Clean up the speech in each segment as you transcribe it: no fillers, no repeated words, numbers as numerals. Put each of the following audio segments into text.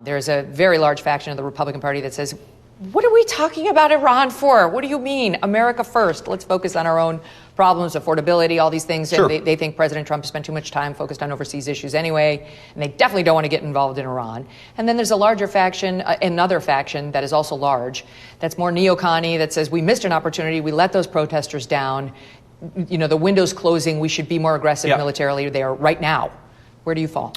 There's a very large faction of the Republican Party that says, what are we talking about Iran for? What do you mean? America first. Let's focus on our own problems, affordability, all these things. Sure. And they think President Trump has spent too much time focused on overseas issues anyway, and they definitely don't want to get involved in Iran. And then there's a larger faction, another faction that is also large, that's more neocon-y, that says we missed an opportunity, we let those protesters down, the window's closing, we should be more aggressive militarily there right now. Where do you fall?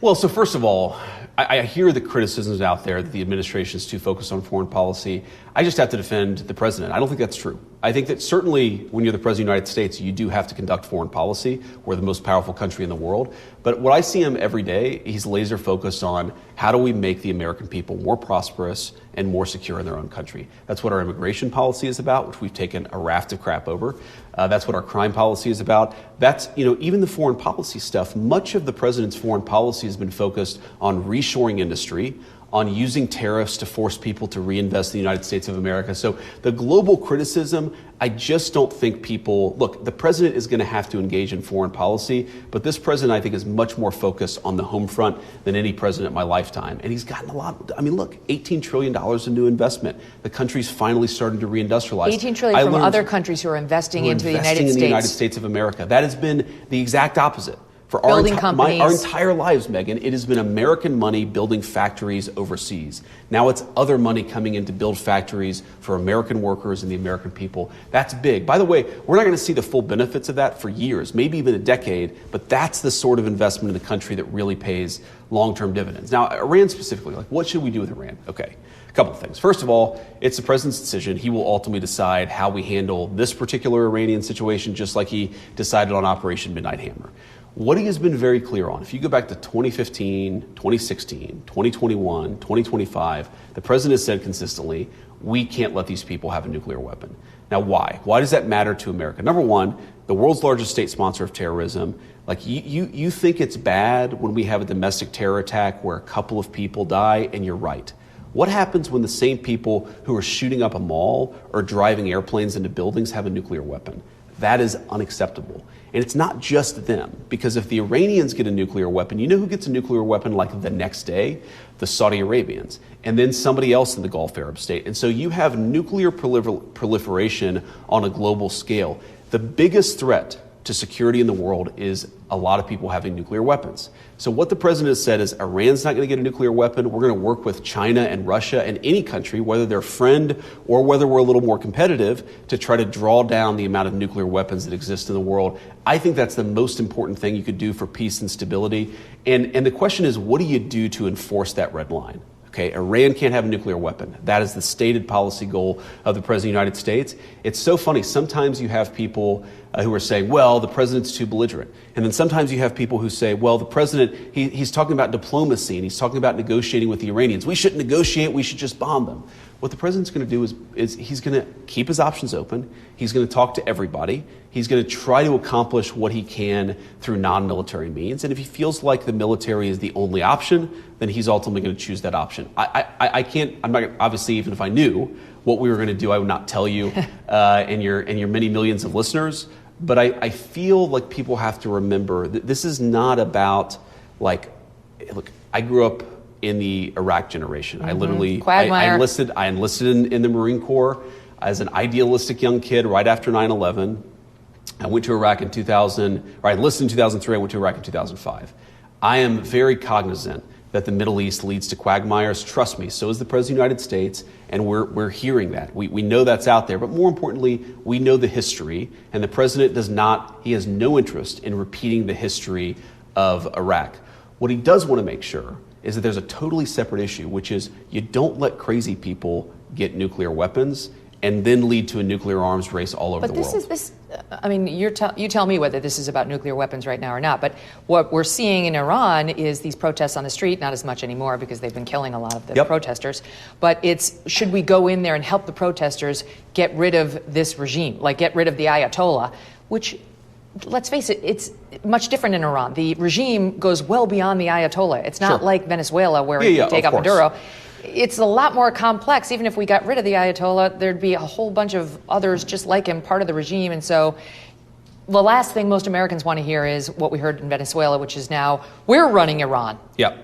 Well, so first of all, I hear the criticisms out there that the administration is too focused on foreign policy. I just have to defend the president. I don't think that's true. I think that certainly when you're the president of the United States, you do have to conduct foreign policy. We're the most powerful country in the world. But what I see him every day, he's laser focused on how do we make the American people more prosperous and more secure in their own country. That's what our immigration policy is about, which we've taken a raft of crap over. That's what our crime policy is about. That's, even the foreign policy stuff, much of the president's foreign policy has been focused on reshoring industry, on using tariffs to force people to reinvest in the United States of America. So the global criticism, I just don't think look, the president is going to have to engage in foreign policy, but this president, I think, is much more focused on the home front than any president in my lifetime. And he's gotten a lot. Look, $18 trillion in new investment. The country's finally starting to reindustrialize. $18 trillion from other countries who are investing into the United States of America. That has been the exact opposite. For building our entire lives, Megyn, it has been American money building factories overseas. Now it's other money coming in to build factories for American workers and the American people. That's big. By the way, we're not going to see the full benefits of that for years, maybe even a decade, but that's the sort of investment in the country that really pays long-term dividends. Now, Iran specifically, what should we do with Iran? Okay, a couple of things. First of all, it's the president's decision. He will ultimately decide how we handle this particular Iranian situation, just like he decided on Operation Midnight Hammer. What he has been very clear on, if you go back to 2015, 2016, 2021, 2025, the president has said consistently, we can't let these people have a nuclear weapon. Now, why? Why does that matter to America? Number one, the world's largest state sponsor of terrorism. You think it's bad when we have a domestic terror attack where a couple of people die, and you're right. What happens when the same people who are shooting up a mall or driving airplanes into buildings have a nuclear weapon? That is unacceptable. And it's not just them, because if the Iranians get a nuclear weapon, you know who gets a nuclear weapon the next day? The Saudi Arabians, and then somebody else in the Gulf Arab state. And so you have nuclear proliferation on a global scale. The biggest threat to security in the world is a lot of people having nuclear weapons. So what the president has said is Iran's not going to get a nuclear weapon. We're going to work with China and Russia and any country, whether they're friend or whether we're a little more competitive, to try to draw down the amount of nuclear weapons that exist in the world. I think that's the most important thing you could do for peace and stability. And the question is, what do you do to enforce that red line? Okay, Iran can't have a nuclear weapon. That is the stated policy goal of the President of the United States. It's so funny. Sometimes you have people who are saying, well, the president's too belligerent. And then sometimes you have people who say, well, the president, he's talking about diplomacy and he's talking about negotiating with the Iranians. We shouldn't negotiate. We should just bomb them. What the president's going to do is he's going to keep his options open. He's going to talk to everybody. He's going to try to accomplish what he can through non-military means. And if he feels like the military is the only option, then he's ultimately going to choose that option. I can't, I'm not, obviously, even if I knew what we were going to do, I would not tell you and your many millions of listeners. But I feel like people have to remember that this is not about, look, I grew up in the Iraq generation. I literally, Quagmire. I enlisted in the Marine Corps as an idealistic young kid right after 9/11. I went to Iraq in 2000, or I enlisted in 2003, I went to Iraq in 2005. I am very cognizant that the Middle East leads to quagmires. Trust me, so is the President of the United States, and we're hearing that. We know that's out there, but more importantly, we know the history, and the President he has no interest in repeating the history of Iraq. What he does want to make sure is that there's a totally separate issue, which is you don't let crazy people get nuclear weapons and then lead to a nuclear arms race all over the world. You tell me whether this is about nuclear weapons right now or not, but what we're seeing in Iran is these protests on the street, not as much anymore because they've been killing a lot of the protesters, but should we go in there and help the protesters get rid of this regime, get rid of the Ayatollah, which, let's face it, it's much different in Iran. The regime goes well beyond the Ayatollah. It's not like Venezuela where you take out Maduro. It's a lot more complex. Even if we got rid of the Ayatollah, there'd be a whole bunch of others just like him, part of the regime. And so the last thing most Americans want to hear is what we heard in Venezuela, which is now we're running Iran. Yeah.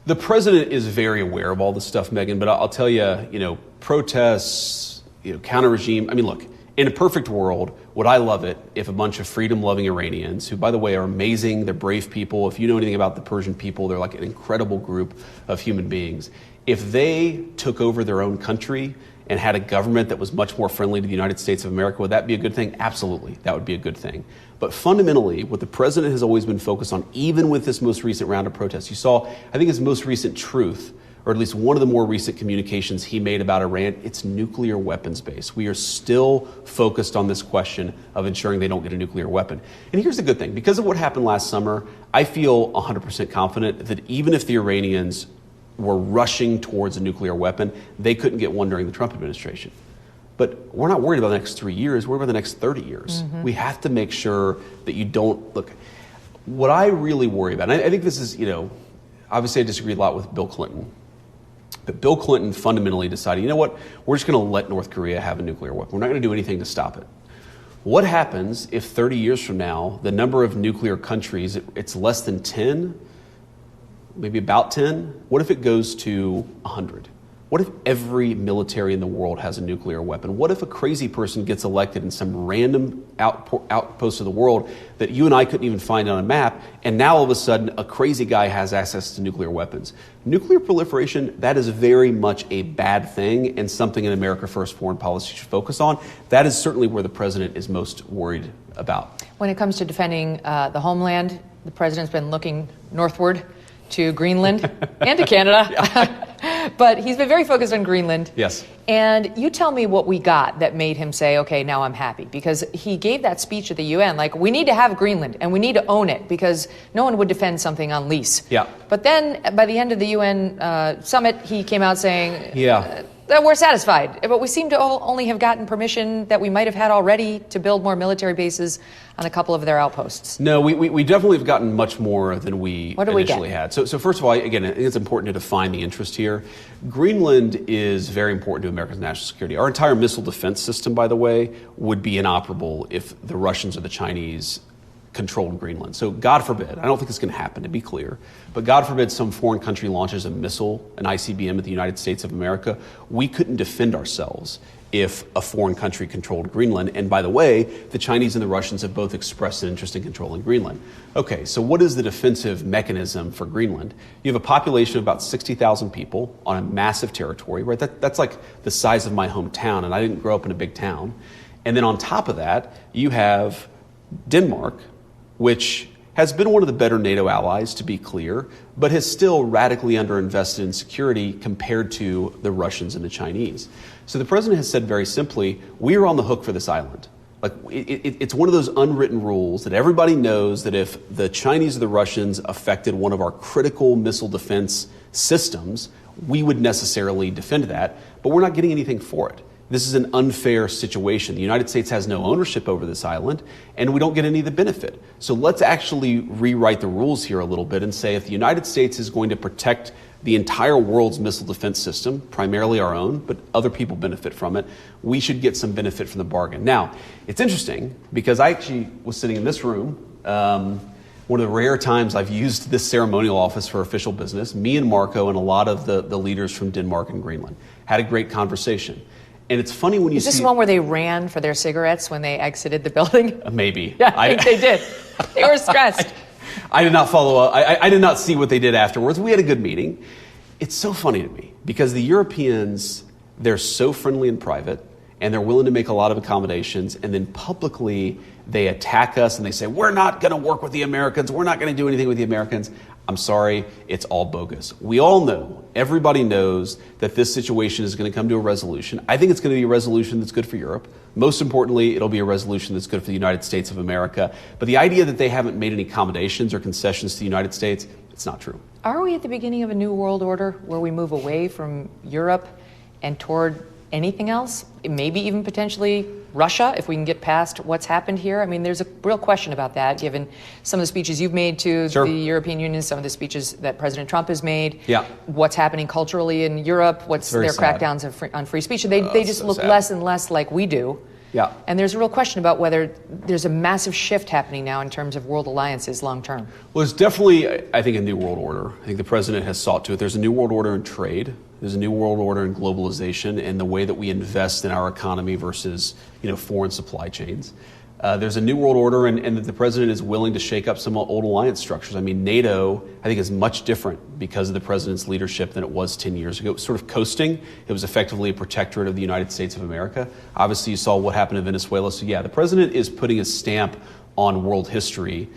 The president is very aware of all this stuff, Megyn, but I'll tell you, protests, counter-regime. I mean, look, in a perfect world, would I love it if a bunch of freedom-loving Iranians, who, by the way, are amazing, they're brave people. If you know anything about the Persian people, they're like an incredible group of human beings. If they took over their own country and had a government that was much more friendly to the United States of America, would that be a good thing? Absolutely, that would be a good thing. But fundamentally, what the president has always been focused on, even with this most recent round of protests, you saw, I think his most recent truth, or at least one of the more recent communications he made about Iran, it's nuclear weapons base. We are still focused on this question of ensuring they don't get a nuclear weapon. And here's the good thing. Because of what happened last summer, I feel 100% confident that even if the Iranians were rushing towards a nuclear weapon, they couldn't get one during the Trump administration. But we're not worried about the next 3 years, we're worried about the next 30 years. Mm-hmm. We have to make sure that you don't, look, what I really worry about, and I think this is, obviously I disagree a lot with Bill Clinton, but Bill Clinton fundamentally decided, you know what, we're just going to let North Korea have a nuclear weapon. We're not going to do anything to stop it. What happens if 30 years from now, the number of nuclear countries, it's less than 10, maybe about 10? What if it goes to 100? What if every military in the world has a nuclear weapon? What if a crazy person gets elected in some random outpost of the world that you and I couldn't even find on a map, and now all of a sudden a crazy guy has access to nuclear weapons? Nuclear proliferation, that is very much a bad thing and something an America First foreign policy should focus on. That is certainly where the president is most worried about. When it comes to defending the homeland, the president's been looking northward to Greenland and to Canada. But he's been very focused on Greenland. Yes. And you tell me what we got that made him say, okay, now I'm happy. Because he gave that speech at the UN, like, we need to have Greenland and we need to own it because no one would defend something on lease. Yeah. But then by the end of the UN summit, he came out saying, we're satisfied. But we seem to only have gotten permission that we might have had already to build more military bases on a couple of their outposts. No, we definitely have gotten much more than we initially had. So first of all, again, I think it's important to define the interest here. Greenland is very important to America's national security. Our entire missile defense system, by the way, would be inoperable if the Russians or the Chinese controlled Greenland. So God forbid, I don't think it's going to happen, to be clear, but God forbid some foreign country launches a missile, an ICBM at the United States of America, we couldn't defend ourselves if a foreign country controlled Greenland. And by the way, the Chinese and the Russians have both expressed an interest in controlling Greenland. Okay, so what is the defensive mechanism for Greenland? You have a population of about 60,000 people on a massive territory, right? That's like the size of my hometown, and I didn't grow up in a big town. And then on top of that, you have Denmark, which has been one of the better NATO allies, to be clear, but has still radically underinvested in security compared to the Russians and the Chinese. So the president has said very simply, we are on the hook for this island. Like it's one of those unwritten rules that everybody knows that if the Chinese or the Russians affected one of our critical missile defense systems, we would necessarily defend that, but we're not getting anything for it. This is an unfair situation. The United States has no ownership over this island, and we don't get any of the benefit. So let's actually rewrite the rules here a little bit and say if the United States is going to protect the entire world's missile defense system, primarily our own, but other people benefit from it, we should get some benefit from the bargain. Now, it's interesting because I actually was sitting in this room, one of the rare times I've used this ceremonial office for official business, me and Marco and a lot of the leaders from Denmark and Greenland had a great conversation. And it's funny when you see... Is this one where they ran for their cigarettes when they exited the building? Maybe. Yeah, I think they did. They were stressed. I did not follow up. I did not see what they did afterwards. We had a good meeting. It's so funny to me because the Europeans, they're so friendly in private and they're willing to make a lot of accommodations, and then publicly they attack us and they say, we're not going to work with the Americans. We're not going to do anything with the Americans. I'm sorry, it's all bogus. We all know, everybody knows that this situation is going to come to a resolution. I think it's going to be a resolution that's good for Europe. Most importantly, it'll be a resolution that's good for the United States of America. But the idea that they haven't made any accommodations or concessions to the United States, it's not true. Are we at the beginning of a new world order where we move away from Europe and toward anything else? Maybe even potentially Russia, if we can get past what's happened here? I mean, there's a real question about that, given some of the speeches you've made to the European Union, some of the speeches that President Trump has made, what's happening culturally in Europe, what's their crackdowns on free speech. They just look less and less like we do. Yeah. And there's a real question about whether there's a massive shift happening now in terms of world alliances long term. Well, there's definitely, I think, a new world order. I think the president has sought to it. There's a new world order in trade. There's a new world order in globalization and the way that we invest in our economy versus, foreign supply chains. There's a new world order, and that the president is willing to shake up some old alliance structures. I mean, NATO, I think, is much different because of the president's leadership than it was 10 years ago. It was sort of coasting. It was effectively a protectorate of the United States of America. Obviously, you saw what happened in Venezuela. So, yeah, the president is putting a stamp on world history,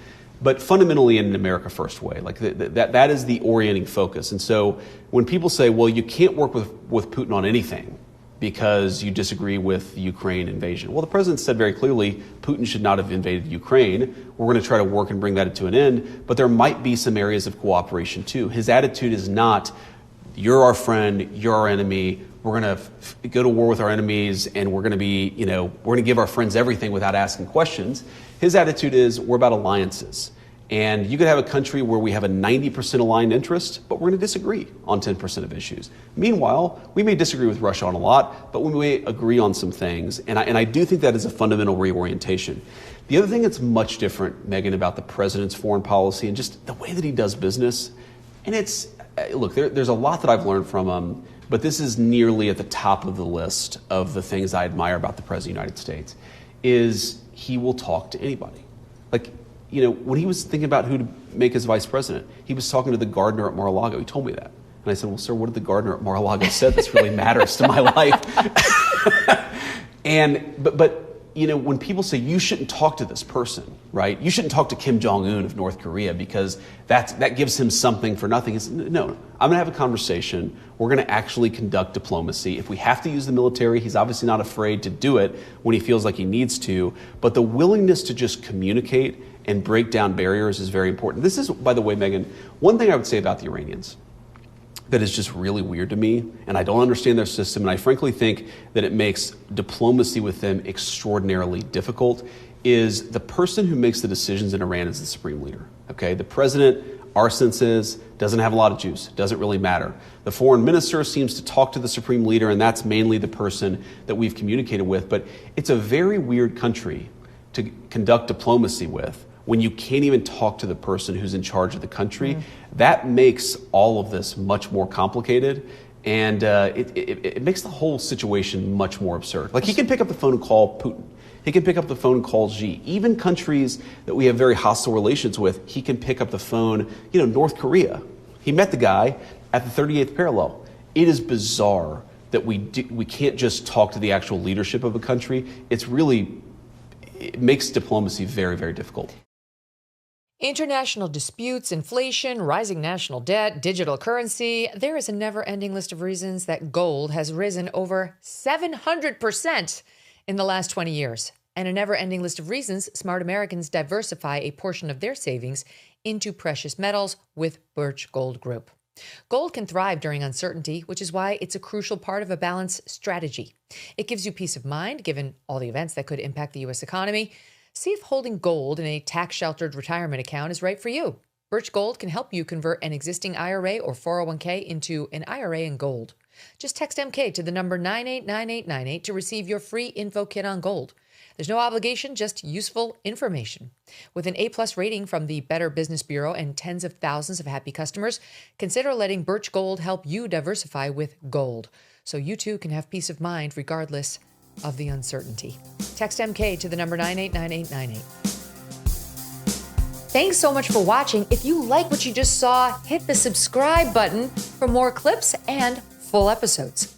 but fundamentally in an America First way. Like that is the orienting focus. And so when people say, well, you can't work with Putin on anything because you disagree with the Ukraine invasion. Well, the president said very clearly Putin should not have invaded Ukraine. We're going to try to work and bring that to an end, but there might be some areas of cooperation too. His attitude is not, you're our friend, you're our enemy, we're going to go to war with our enemies, and we're going to be, we're going to give our friends everything without asking questions. His attitude is, we're about alliances. And you could have a country where we have a 90% aligned interest, but we're going to disagree on 10% of issues. Meanwhile, we may disagree with Russia on a lot, but we may agree on some things. And I do think that is a fundamental reorientation. The other thing that's much different, Megyn, about the president's foreign policy and just the way that he does business, and it's, look, there's a lot that I've learned from him, but this is nearly at the top of the list of the things I admire about the President of the United States, is he will talk to anybody. Like, when he was thinking about who to make as vice president, he was talking to the gardener at Mar-a-Lago. He told me that. And I said, well, sir, what did the gardener at Mar-a-Lago said this really matters to my life? But when people say you shouldn't talk to this person, right? You shouldn't talk to Kim Jong-un of North Korea because that gives him something for nothing. It's, no, I'm going to have a conversation. We're going to actually conduct diplomacy. If we have to use the military, he's obviously not afraid to do it when he feels like he needs to. But the willingness to just communicate and break down barriers is very important. This is, by the way, Megyn, one thing I would say about the Iranians that is just really weird to me, and I don't understand their system, and I frankly think that it makes diplomacy with them extraordinarily difficult, is the person who makes the decisions in Iran is the supreme leader, okay? The president, our sense is, doesn't have a lot of juice, doesn't really matter. The foreign minister seems to talk to the supreme leader, and that's mainly the person that we've communicated with, but it's a very weird country to conduct diplomacy with when you can't even talk to the person who's in charge of the country. That makes all of this much more complicated, and it makes the whole situation much more absurd. Like, he can pick up the phone and call Putin. He can pick up the phone and call Xi. Even countries that we have very hostile relations with, he can pick up the phone. North Korea. He met the guy at the 38th parallel. It is bizarre that we can't just talk to the actual leadership of a country. It makes diplomacy very, very difficult. International disputes, inflation, rising national debt, digital currency. There is a never-ending list of reasons that gold has risen over 700% in the last 20 years. And a never-ending list of reasons smart Americans diversify a portion of their savings into precious metals with Birch Gold Group. Gold can thrive during uncertainty, which is why it's a crucial part of a balanced strategy. It gives you peace of mind, given all the events that could impact the U.S. economy. See if holding gold in a tax-sheltered retirement account is right for you. Birch Gold can help you convert an existing IRA or 401k into an IRA in gold. Just text MK to the number 989898 to receive your free info kit on gold. There's no obligation, just useful information. With an A+ rating from the Better Business Bureau and tens of thousands of happy customers, consider letting Birch Gold help you diversify with gold, so you too can have peace of mind regardless of the uncertainty. Text MK to the number 989898. Thanks so much for watching. If you like what you just saw, hit the subscribe button for more clips and full episodes.